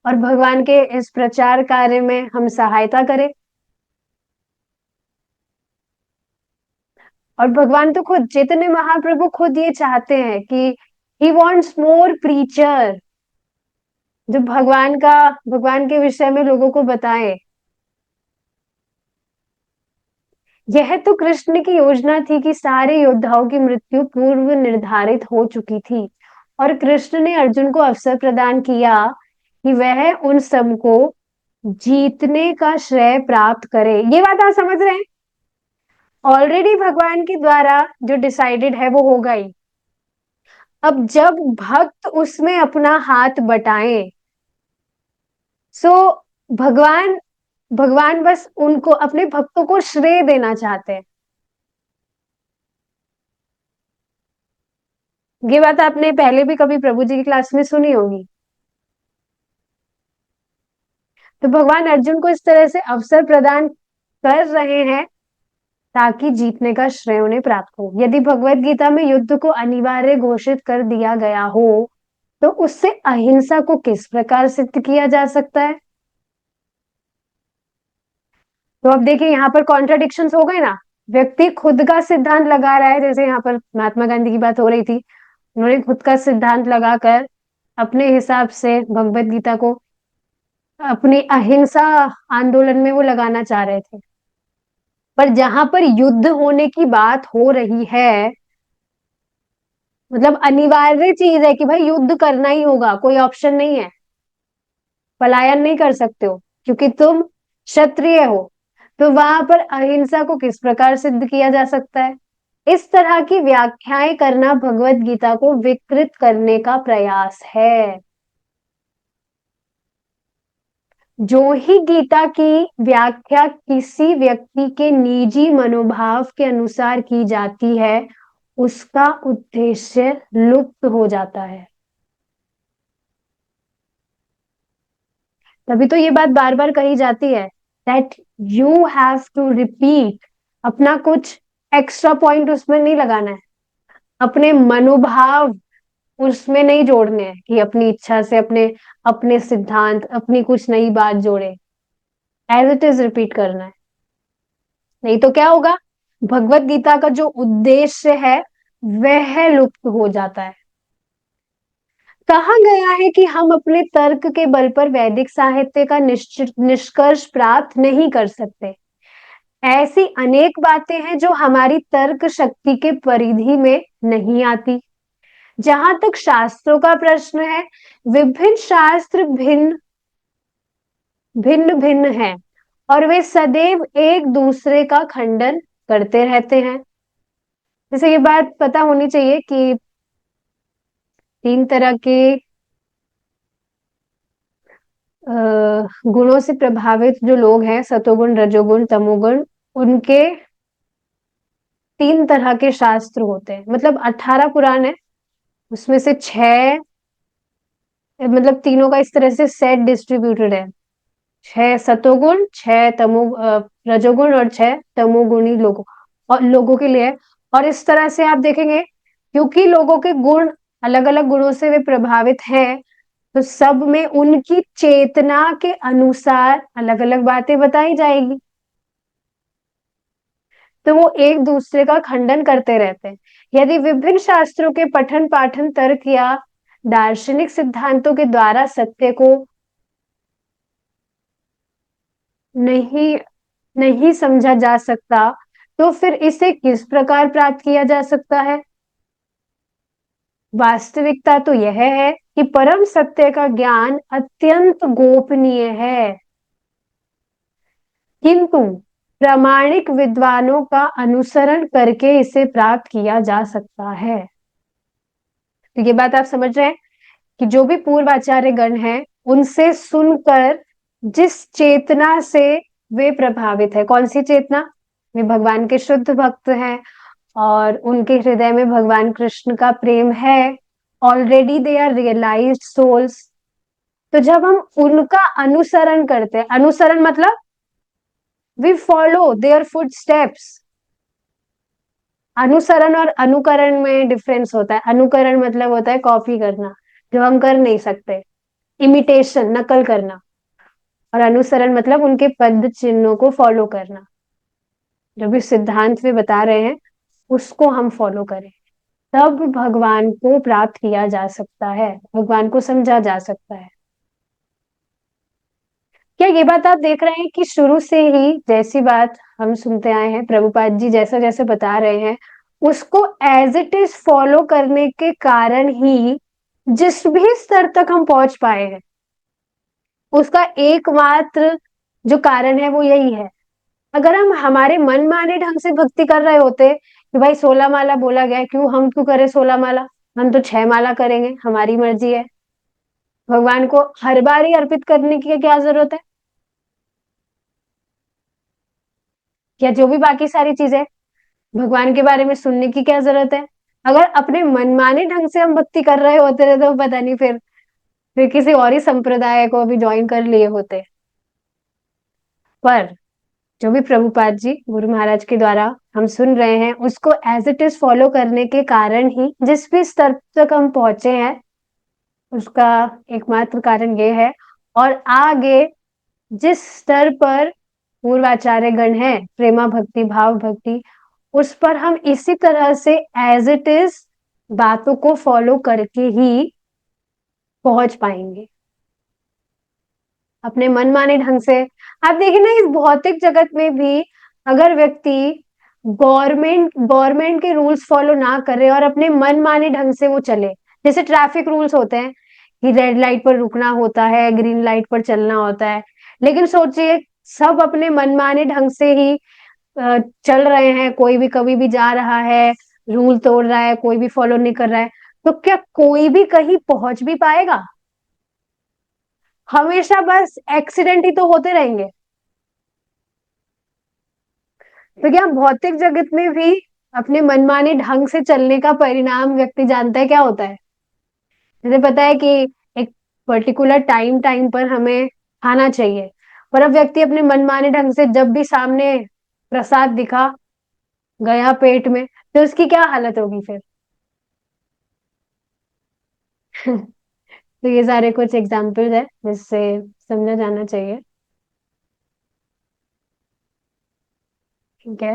और भगवान के इस प्रचार कार्य में हम सहायता करें। और भगवान तो खुद, चैतन्य महाप्रभु खुद ये चाहते हैं कि ही वॉन्ट्स मोर प्रीचर, जो भगवान के विषय में लोगों को बताएं। यह तो कृष्ण की योजना थी कि सारे योद्धाओं की मृत्यु पूर्व निर्धारित हो चुकी थी और कृष्ण ने अर्जुन को अवसर प्रदान किया कि वह उन सबको जीतने का श्रेय प्राप्त करे। ये बात आप समझ रहे हैं? ऑलरेडी भगवान के द्वारा जो डिसाइडेड है वो होगा ही। अब जब भक्त उसमें अपना हाथ बटाएं, सो भगवान भगवान बस उनको, अपने भक्तों को श्रेय देना चाहते हैं। ये बात आपने पहले भी कभी प्रभु जी की क्लास में सुनी होगी। तो भगवान अर्जुन को इस तरह से अवसर प्रदान कर रहे हैं ताकि जीतने का श्रेय उन्हें प्राप्त हो। यदि भगवत गीता में युद्ध को अनिवार्य घोषित कर दिया गया हो तो उससे अहिंसा को किस प्रकार सिद्ध किया जा सकता है? तो अब देखिए, यहाँ पर कॉन्ट्राडिक्शंस हो गए ना। व्यक्ति खुद का सिद्धांत लगा रहा है, जैसे यहाँ पर महात्मा गांधी की बात हो रही थी, उन्होंने खुद का सिद्धांत लगाकर अपने हिसाब से भगवत गीता को अपनी अहिंसा आंदोलन में वो लगाना चाह रहे थे। पर जहां पर युद्ध होने की बात हो रही है, मतलब अनिवार्य चीज है कि भाई युद्ध करना ही होगा, कोई ऑप्शन नहीं है, पलायन नहीं कर सकते हो क्योंकि तुम क्षत्रिय हो। तो वहां पर अहिंसा को किस प्रकार सिद्ध किया जा सकता है? इस तरह की व्याख्याएं करना भगवत गीता को विकृत करने का प्रयास है। जो ही गीता की व्याख्या किसी व्यक्ति के निजी मनोभाव के अनुसार की जाती है उसका उद्देश्य लुप्त हो जाता है। तभी तो ये बात बार बार कही जाती है that you have to repeat, अपना कुछ एक्स्ट्रा पॉइंट उसमें नहीं लगाना है, अपने मनोभाव उसमें नहीं जोड़ने हैं कि अपनी इच्छा से अपने अपने सिद्धांत, अपनी कुछ नई बात जोड़े। एज इट इज रिपीट करना है। नहीं तो क्या होगा, भगवत गीता का जो उद्देश्य है वह लुप्त हो जाता है। कहा गया है कि हम अपने तर्क के बल पर वैदिक साहित्य का निश्चित निष्कर्ष प्राप्त नहीं कर सकते। ऐसी अनेक बातें हैं जो हमारी तर्क शक्ति के परिधि में नहीं आती। जहां तक शास्त्रों का प्रश्न है, विभिन्न शास्त्र भिन्न भिन्न भिन्न हैं और वे सदैव एक दूसरे का खंडन करते रहते हैं। जैसे ये बात पता होनी चाहिए कि तीन तरह के गुणों से प्रभावित जो लोग हैं, सतोगुण, रजोगुण, तमोगुण, उनके तीन तरह के शास्त्र होते हैं। मतलब 18 पुराण है, उसमें से 6, मतलब तीनों का इस तरह से सेट डिस्ट्रीब्यूटेड है। 6 सतोगुण, 6 रजोगुण और 6 तमोगुणी लोगों और लोगों के लिए। और इस तरह से आप देखेंगे क्योंकि लोगों के गुण अलग अलग गुणों से वे प्रभावित हैं, तो सब में उनकी चेतना के अनुसार अलग अलग बातें बताई जाएगी। तो वो एक दूसरे का खंडन करते रहते हैं। यदि विभिन्न शास्त्रों के पठन पाठन, तर्क या दार्शनिक सिद्धांतों के द्वारा सत्य को नहीं नहीं समझा जा सकता तो फिर इसे किस प्रकार प्राप्त किया जा सकता है? वास्तविकता तो यह है कि परम सत्य का ज्ञान अत्यंत गोपनीय है, किंतु प्रामाणिक विद्वानों का अनुसरण करके इसे प्राप्त किया जा सकता है। तो ये बात आप समझ रहे हैं कि जो भी पूर्वाचार्य गण हैं, उनसे सुनकर जिस चेतना से वे प्रभावित है, कौन सी चेतना? वे भगवान के शुद्ध भक्त हैं और उनके हृदय में भगवान कृष्ण का प्रेम है। Already they are realized souls. तो जब हम उनका अनुसरण करते हैं, अनुसरण मतलब we follow their footsteps. अनुसरण और अनुकरण में डिफरेंस होता है। अनुकरण मतलब होता है कॉपी करना, जो हम कर नहीं सकते, इमिटेशन, नकल करना। और अनुसरण मतलब उनके पद चिन्हों को फॉलो करना। जो भी सिद्धांत वे बता रहे हैं उसको हम फॉलो करें, तब भगवान को प्राप्त किया जा सकता है, भगवान को समझा जा सकता है। क्या ये बात आप देख रहे हैं कि शुरू से ही जैसी बात हम सुनते आए हैं, प्रभुपाद जी जैसा जैसे बता रहे हैं, उसको एज इट इज फॉलो करने के कारण ही जिस भी स्तर तक हम पहुंच पाए हैं, उसका एकमात्र जो कारण है वो यही है। अगर हम हमारे मन माने ढंग से भक्ति कर रहे होते कि भाई 16 माला बोला गया, हम क्यों करें 16 माला, हम तो 6 माला करेंगे, हमारी मर्जी है, भगवान को हर बार ही अर्पित करने की क्या जरूरत है, या जो भी बाकी सारी चीजें भगवान के बारे में सुनने की क्या जरूरत है? अगर अपने मनमाने ढंग से हम भक्ति कर रहे होते थे तो पता नहीं फिर किसी और ही संप्रदाय को भी ज्वाइन कर लिए होते। पर जो भी प्रभुपाद जी गुरु महाराज के द्वारा हम सुन रहे हैं, उसको एज इट इज फॉलो करने के कारण ही जिस भी स्तर तक हम पहुंचे हैं, उसका एकमात्र कारण ये है। और आगे जिस स्तर पर पूर्वाचार्य गण है, प्रेमा भक्ति, भाव भक्ति, उस पर हम इसी तरह से एज इट इज बातों को फॉलो करके ही पहुंच पाएंगे अपने मनमाने ढंग से। आप देखिए ना, इस भौतिक जगत में भी अगर व्यक्ति गवर्नमेंट के रूल्स फॉलो ना करे और अपने मनमाने ढंग से वो चले, जैसे ट्रैफिक रूल्स होते हैं कि रेड लाइट पर रुकना होता है, ग्रीन लाइट पर चलना होता है, लेकिन सोचिए सब अपने मनमाने ढंग से ही चल रहे हैं, कोई भी कभी भी जा रहा है, रूल तोड़ रहा है, कोई भी फॉलो नहीं कर रहा है, तो क्या कोई भी कहीं पहुंच भी पाएगा? हमेशा बस एक्सीडेंट ही तो होते रहेंगे। तो क्या भौतिक जगत में भी अपने मनमाने ढंग से चलने का परिणाम व्यक्ति जानता है क्या होता है? जैसे पता है कि एक पर्टिकुलर टाइम पर हमें खाना चाहिए, पर अब व्यक्ति अपने मनमाने ढंग से जब भी सामने प्रसाद दिखा, गया पेट में, तो उसकी क्या हालत होगी फिर? तो ये सारे कुछ एग्जाम्पल्स है जिससे समझा जाना चाहिए। ठीक है,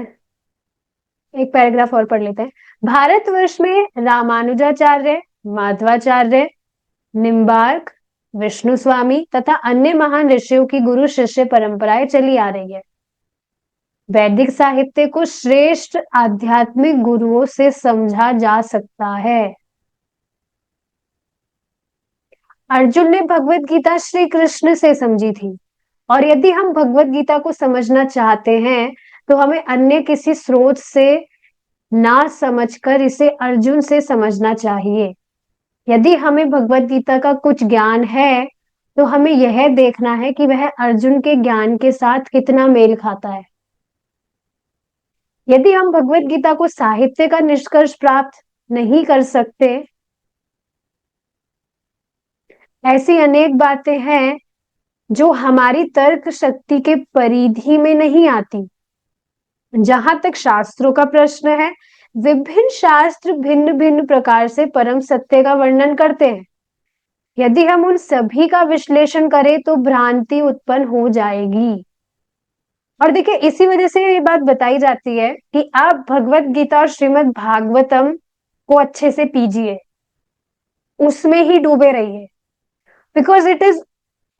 एक पैराग्राफ और पढ़ लेते हैं। भारतवर्ष में रामानुजाचार्य, माधवाचार्य, निम्बार्क, विष्णु स्वामी तथा अन्य महान ऋषियों की गुरु शिष्य परंपराएं चली आ रही है। वैदिक साहित्य को श्रेष्ठ आध्यात्मिक गुरुओं से समझा जा सकता है। अर्जुन ने भगवत गीता श्री कृष्ण से समझी थी, और यदि हम भगवत गीता को समझना चाहते हैं तो हमें अन्य किसी स्रोत से ना समझकर इसे अर्जुन से समझना चाहिए। यदि हमें भगवत गीता का कुछ ज्ञान है तो हमें यह देखना है कि वह अर्जुन के ज्ञान के साथ कितना मेल खाता है। यदि हम भगवत गीता को साहित्य का निष्कर्ष प्राप्त नहीं कर सकते, ऐसी अनेक बातें हैं जो हमारी तर्क शक्ति के परिधि में नहीं आती। जहां तक शास्त्रों का प्रश्न है, विभिन्न शास्त्र भिन्न भिन्न प्रकार से परम सत्य का वर्णन करते हैं। यदि हम उन सभी का विश्लेषण करें तो भ्रांति उत्पन्न हो जाएगी। और देखिए, इसी वजह से ये बात बताई जाती है कि आप भगवत गीता और श्रीमद् भागवतम को अच्छे से पीजिए, उसमें ही डूबे रहिए, because it is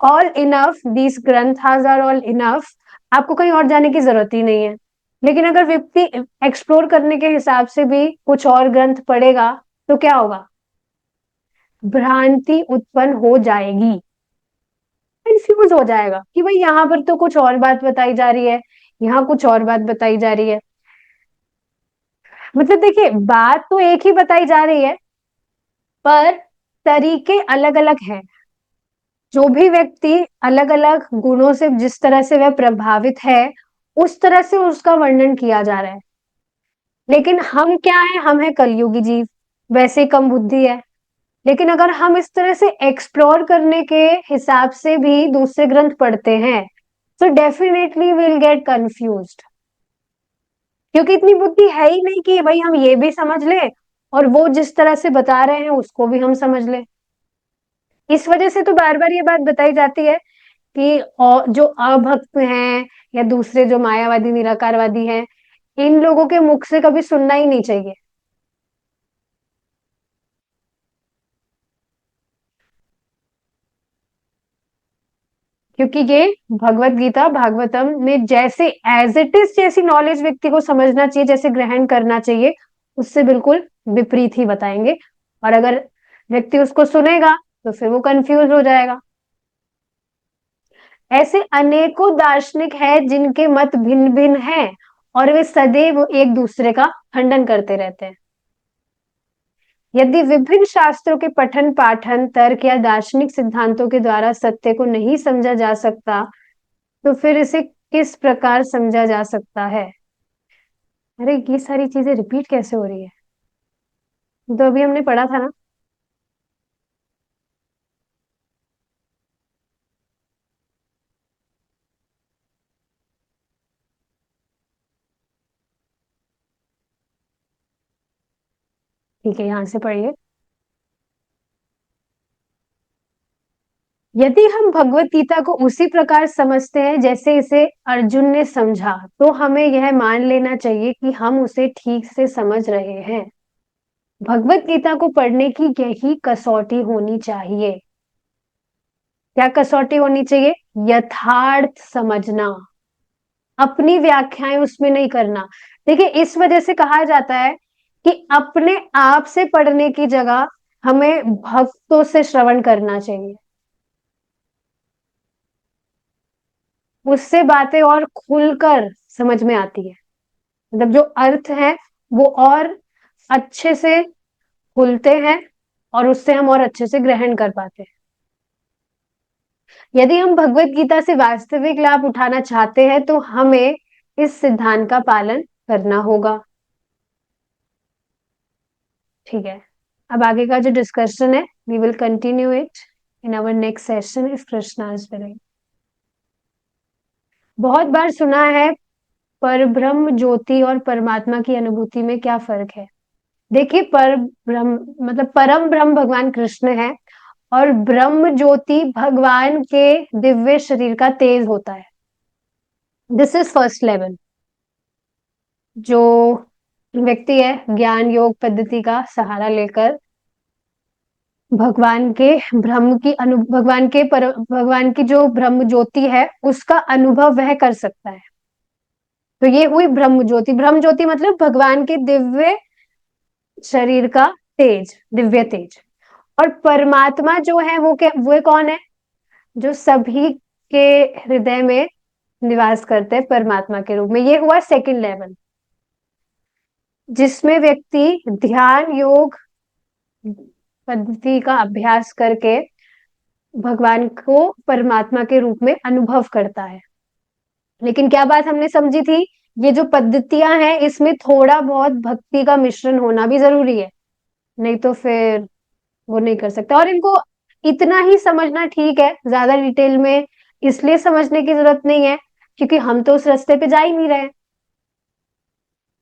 all enough, these granthas are all enough. आपको कहीं और जाने की जरूरत ही नहीं है। लेकिन अगर व्यक्ति एक्सप्लोर करने के हिसाब से भी कुछ और ग्रंथ पढ़ेगा तो क्या होगा, भ्रांति उत्पन्न हो जाएगी, कंफ्यूज हो जाएगा कि भाई यहाँ पर तो कुछ और बात बताई जा रही है, यहाँ कुछ और बात बताई जा रही है। मतलब देखिए, बात तो एक ही बताई जा रही है, पर तरीके अलग अलग हैं। जो भी व्यक्ति अलग अलग गुणों से, जिस तरह से वह प्रभावित है, उस तरह से उसका वर्णन किया जा रहा है। लेकिन हम क्या है, हम है कलयुगी जीव, वैसे ही कम बुद्धि है। लेकिन अगर हम इस तरह से एक्सप्लोर करने के हिसाब से भी दूसरे ग्रंथ पढ़ते हैं, तो डेफिनेटली विल गेट कंफ्यूज्ड, क्योंकि इतनी बुद्धि है ही नहीं कि भाई हम ये भी समझ लें और वो जिस तरह से बता रहे हैं उसको भी हम समझ लें। इस वजह से तो बार बार ये बात बताई जाती है कि जो अभक्त हैं या दूसरे जो मायावादी निराकारवादी हैं, इन लोगों के मुख से कभी सुनना ही नहीं चाहिए। क्योंकि ये भगवत गीता भागवतम में जैसे एज इट इज जैसी नॉलेज व्यक्ति को समझना चाहिए, जैसे ग्रहण करना चाहिए, उससे बिल्कुल विपरीत ही बताएंगे। और अगर व्यक्ति उसको सुनेगा तो फिर वो कंफ्यूज हो जाएगा। ऐसे अनेकों दार्शनिक हैं जिनके मत भिन्न भिन्न हैं और वे सदैव एक दूसरे का खंडन करते रहते हैं। यदि विभिन्न शास्त्रों के पठन पाठन, तर्क या दार्शनिक सिद्धांतों के द्वारा सत्य को नहीं समझा जा सकता, तो फिर इसे किस प्रकार समझा जा सकता है। अरे ये सारी चीजें रिपीट कैसे हो रही है, तो अभी हमने पढ़ा था ना। ठीक है, यहां से पढ़िए। यदि हम भगवत गीता को उसी प्रकार समझते हैं जैसे इसे अर्जुन ने समझा, तो हमें यह मान लेना चाहिए कि हम उसे ठीक से समझ रहे हैं। भगवत गीता को पढ़ने की यही कसौटी होनी चाहिए। क्या कसौटी होनी चाहिए, यथार्थ समझना, अपनी व्याख्याएं उसमें नहीं करना। देखिए, इस वजह से कहा जाता है कि अपने आप से पढ़ने की जगह हमें भक्तों से श्रवण करना चाहिए। उससे बातें और खुलकर समझ में आती है, मतलब जो अर्थ है वो और अच्छे से खुलते हैं और उससे हम और अच्छे से ग्रहण कर पाते हैं। यदि हम भगवत गीता से वास्तविक लाभ उठाना चाहते हैं तो हमें इस सिद्धांत का पालन करना होगा। ठीक है, अब आगे का जो डिस्कशन है, we will continue it in our next session if Krishna's willing. बहुत बार सुना है, पर ब्रह्म ज्योति और परमात्मा की अनुभूति में क्या फर्क है। देखिए, पर ब्रह्म मतलब परम ब्रह्म भगवान कृष्ण है, और ब्रह्म ज्योति भगवान के दिव्य शरीर का तेज होता है। This is first level. जो व्यक्ति है ज्ञान योग पद्धति का सहारा लेकर भगवान के ब्रह्म की भगवान की जो ब्रह्म ज्योति है उसका अनुभव वह कर सकता है। तो ये हुई ब्रह्म ज्योति। ब्रह्म ज्योति मतलब भगवान के दिव्य शरीर का तेज, दिव्य तेज। और परमात्मा जो है वो क्या, वो कौन है, जो सभी के हृदय में निवास करते हैं परमात्मा के रूप में। ये हुआ सेकंड लेवल, जिसमें व्यक्ति ध्यान योग पद्धति का अभ्यास करके भगवान को परमात्मा के रूप में अनुभव करता है। लेकिन क्या बात हमने समझी थी, ये जो पद्धतियां हैं इसमें थोड़ा बहुत भक्ति का मिश्रण होना भी जरूरी है, नहीं तो फिर वो नहीं कर सकता। और इनको इतना ही समझना ठीक है, ज्यादा डिटेल में इसलिए समझने की जरूरत नहीं है क्योंकि हम तो उस रास्ते पे जा ही नहीं रहे।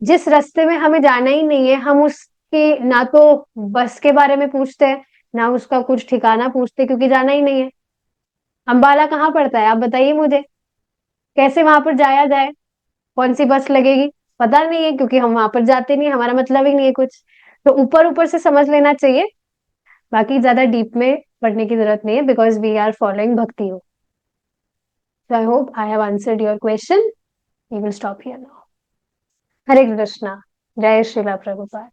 जिस रास्ते में हमें जाना ही नहीं है, हम उसके ना तो बस के बारे में पूछते हैं, ना उसका कुछ ठिकाना पूछते, क्योंकि जाना ही नहीं है। अंबाला कहाँ पड़ता है आप बताइए मुझे, कैसे वहां पर जाया जाए, कौन सी बस लगेगी, पता नहीं है, क्योंकि हम वहां पर जाते नहीं, हमारा मतलब ही नहीं है कुछ। तो ऊपर ऊपर से समझ लेना चाहिए, बाकी ज्यादा डीप में पढ़ने की जरूरत नहीं है, बिकॉज वी आर फॉलोइंग भक्ति हो। So I hope I have answered your question. We will stop here now. हरे कृष्णा। जय श्रीला प्रभुपाद।